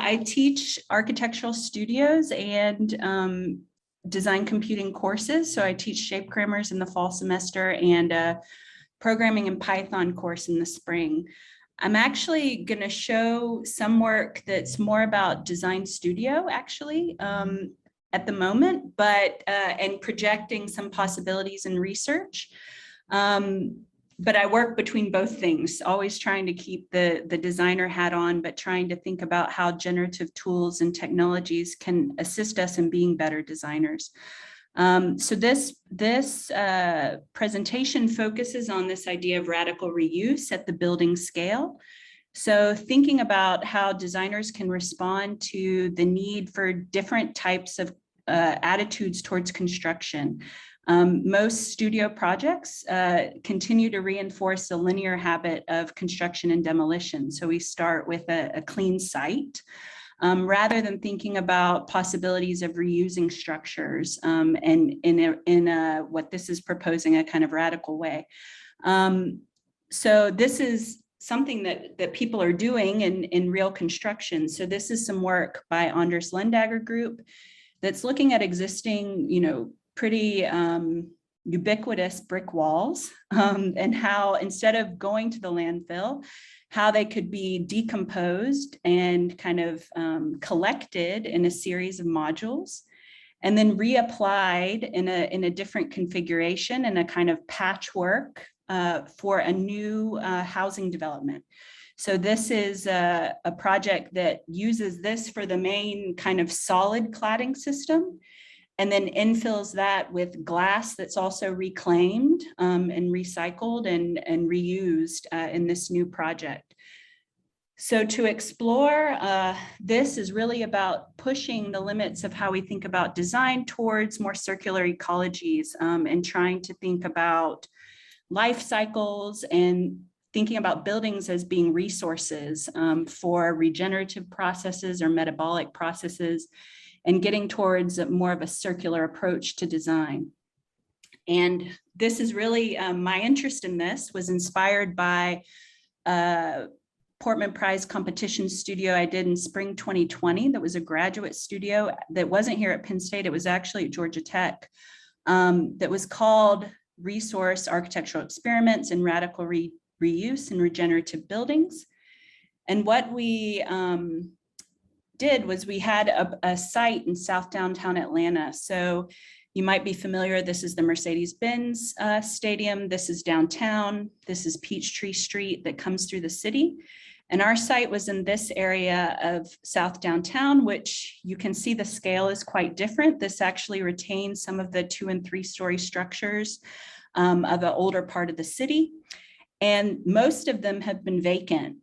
Yeah, I teach architectural studios and design computing courses. So I teach shape crammers in the fall semester and a programming in Python course in the spring. I'm actually going to show some work that's more about design studio actually at the moment, but and projecting some possibilities in research. But I work between both things, always trying to keep the designer hat on, but trying to think about how generative tools and technologies can assist us in being better designers. So this presentation focuses on this idea of radical reuse at the building scale. So thinking about how designers can respond to the need for different types of attitudes towards construction. Most studio projects continue to reinforce the linear habit of construction and demolition. So we start with a clean site rather than thinking about possibilities of reusing structures and in what this is proposing a kind of radical way. So this is something that people are doing in real construction. So this is some work by Anders Lendager Group that's looking at existing, pretty ubiquitous brick walls and how instead of going to the landfill, how they could be decomposed and kind of collected in a series of modules and then reapplied in a different configuration and a kind of patchwork for a new housing development. So this is a project that uses this for the main kind of solid cladding system and then infills that with glass that's also reclaimed and recycled and reused in this new project. So to explore, this is really about pushing the limits of how we think about design towards more circular ecologies and trying to think about life cycles and thinking about buildings as being resources for regenerative processes or metabolic processes and getting towards more of a circular approach to design. And this is really, my interest in this was inspired by a Portman Prize competition studio I did in spring 2020. That was a graduate studio that wasn't here at Penn State. It was actually at Georgia Tech. That was called Resource Architectural Experiments in Radical Reuse and Regenerative Buildings. And what we did was we had a site in South Downtown Atlanta. So you might be familiar, this is the Mercedes-Benz Stadium, this is downtown, this is Peachtree Street that comes through the city. And our site was in this area of South Downtown, which you can see the scale is quite different. This actually retains some of the 2- and 3-story structures of the older part of the city. And most of them have been vacant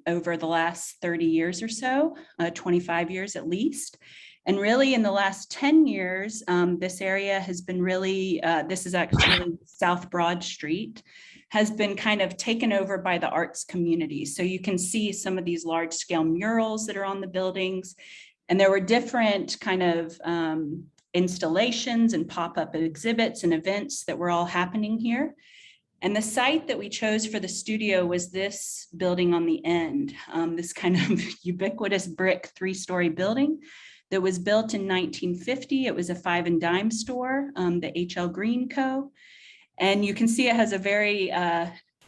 over the last 30 years or so, 25 years at least. And really in the last 10 years, this area has been really, this is actually South Broad Street, has been kind of taken over by the arts community. So you can see some of these large scale murals that are on the buildings. And there were different kind of installations and pop-up exhibits and events that were all happening here. And the site that we chose for the studio was this building on the end, this kind of ubiquitous brick 3-story building that was built in 1950. It was a 5 and dime store, the H.L. Green Co. And you can see it has a very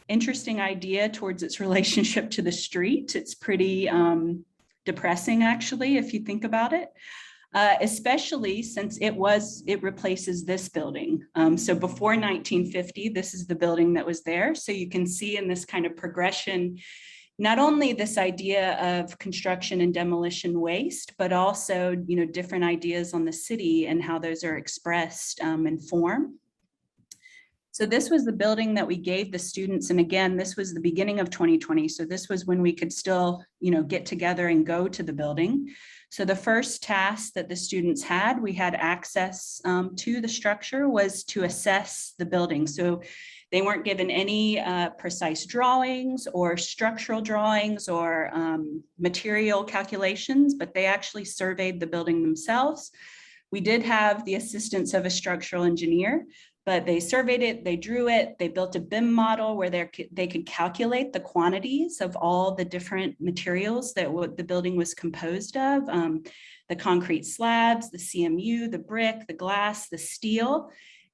interesting idea towards its relationship to the street. It's pretty depressing, actually, if you think about it. Especially since it replaces this building. So before 1950, this is the building that was there. So you can see in this kind of progression, not only this idea of construction and demolition waste, but also, different ideas on the city and how those are expressed in form. So this was the building that we gave the students. And again, this was the beginning of 2020. So this was when we could still, get together and go to the building. So the first task that the students had, we had access to the structure, was to assess the building. So they weren't given any precise drawings or structural drawings or material calculations, but they actually surveyed the building themselves. We did have the assistance of a structural engineer, but they surveyed it, they drew it, they built a BIM model where they could calculate the quantities of all the different materials that the building was composed of, the concrete slabs, the CMU, the brick, the glass, the steel.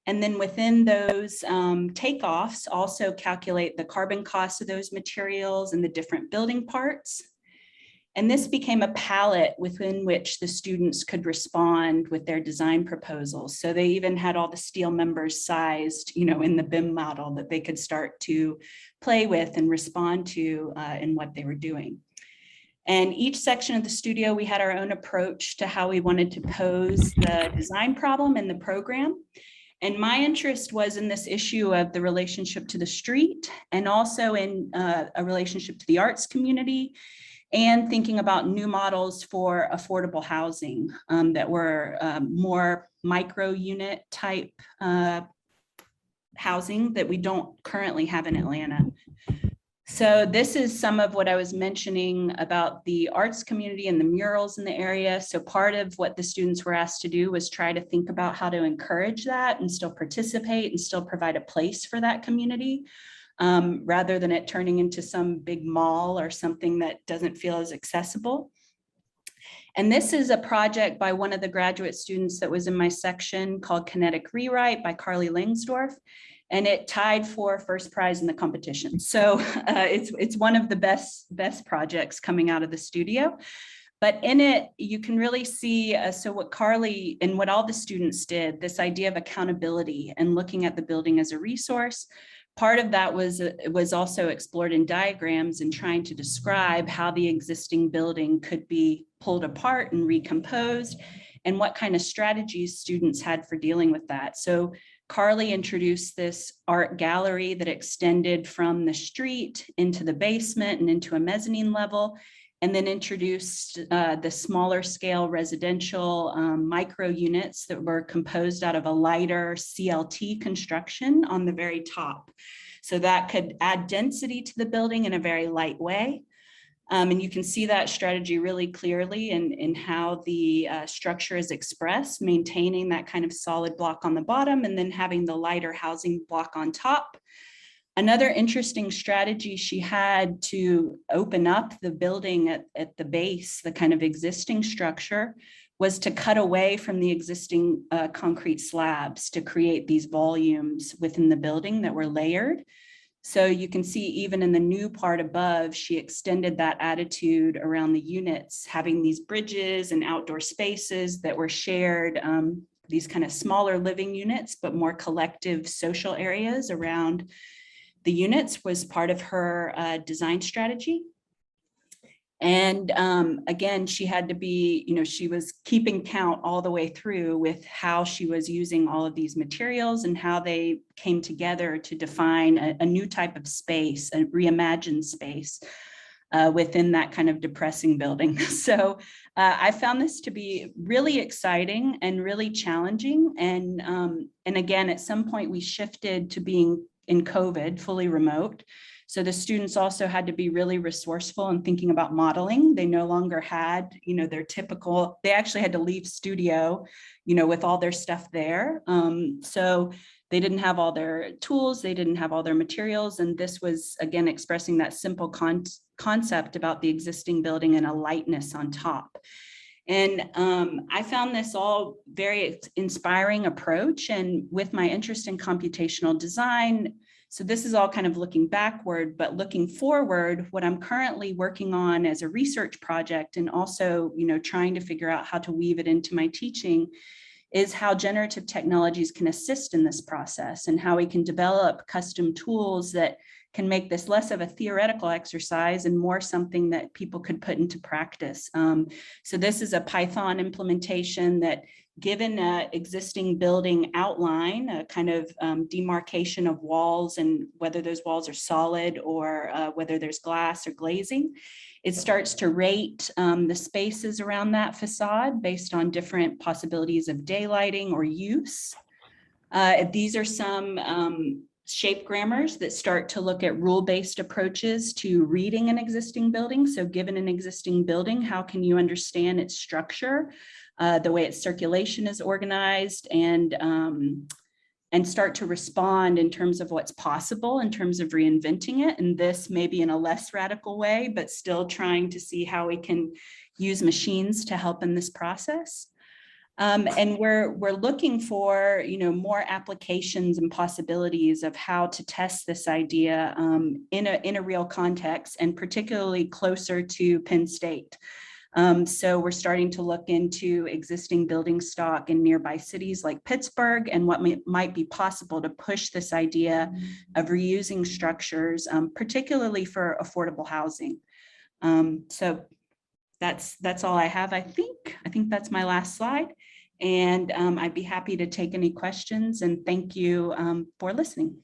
And then within those takeoffs, also calculate the carbon costs of those materials and the different building parts. And this became a palette within which the students could respond with their design proposals. So they even had all the steel members sized, in the BIM model that they could start to play with and respond to in what they were doing. And each section of the studio, we had our own approach to how we wanted to pose the design problem in the program. And my interest was in this issue of the relationship to the street, and also in a relationship to the arts community, and thinking about new models for affordable housing that were more micro unit type housing that we don't currently have in Atlanta. So this is some of what I was mentioning about the arts community and the murals in the area. So part of what the students were asked to do was try to think about how to encourage that and still participate and still provide a place for that community. Rather than it turning into some big mall or something that doesn't feel as accessible. And this is a project by one of the graduate students that was in my section called Kinetic Rewrite by Carly Langsdorf. And it tied for first prize in the competition. So it's one of the best projects coming out of the studio. But in it, you can really see, so what Carly and what all the students did, this idea of accountability and looking at the building as a resource. Part of that was also explored in diagrams and trying to describe how the existing building could be pulled apart and recomposed, and what kind of strategies students had for dealing with that. So Carly introduced this art gallery that extended from the street into the basement and into a mezzanine level, and then introduced the smaller scale residential micro units that were composed out of a lighter CLT construction on the very top. So that could add density to the building in a very light way. And you can see that strategy really clearly in how the structure is expressed, maintaining that kind of solid block on the bottom and then having the lighter housing block on top. Another interesting strategy she had to open up the building at the base, the kind of existing structure, was to cut away from the existing concrete slabs to create these volumes within the building that were layered. So you can see even in the new part above, she extended that attitude around the units, having these bridges and outdoor spaces that were shared, these kind of smaller living units, but more collective social areas around the units was part of her design strategy. And again, she had to be, she was keeping count all the way through with how she was using all of these materials and how they came together to define a new type of space, a reimagined space within that kind of depressing building. So I found this to be really exciting and really challenging. And again, at some point we shifted to being in COVID, fully remote. So the students also had to be really resourceful in thinking about modeling. They no longer had, their typical, they actually had to leave studio, with all their stuff there. So they didn't have all their tools, they didn't have all their materials. And this was, again, expressing that simple concept about the existing building and a lightness on top. And I found this all very inspiring approach. And with my interest in computational design, so this is all kind of looking backward, but looking forward, what I'm currently working on as a research project and also, trying to figure out how to weave it into my teaching is how generative technologies can assist in this process and how we can develop custom tools that can make this less of a theoretical exercise and more something that people could put into practice. So this is a Python implementation that, given an existing building outline, a kind of demarcation of walls and whether those walls are solid or whether there's glass or glazing, it starts to rate the spaces around that facade based on different possibilities of daylighting or use. These are some shape grammars that start to look at rule-based approaches to reading an existing building. So given an existing building, how can you understand its structure, the way its circulation is organized, and and start to respond in terms of what's possible in terms of reinventing it. And this maybe in a less radical way, but still trying to see how we can use machines to help in this process. And we're looking for, more applications and possibilities of how to test this idea in a real context, and particularly closer to Penn State. So we're starting to look into existing building stock in nearby cities like Pittsburgh and what might be possible to push this idea of reusing structures, particularly for affordable housing. So that's all I have, I think. I think that's my last slide. And I'd be happy to take any questions, and thank you for listening.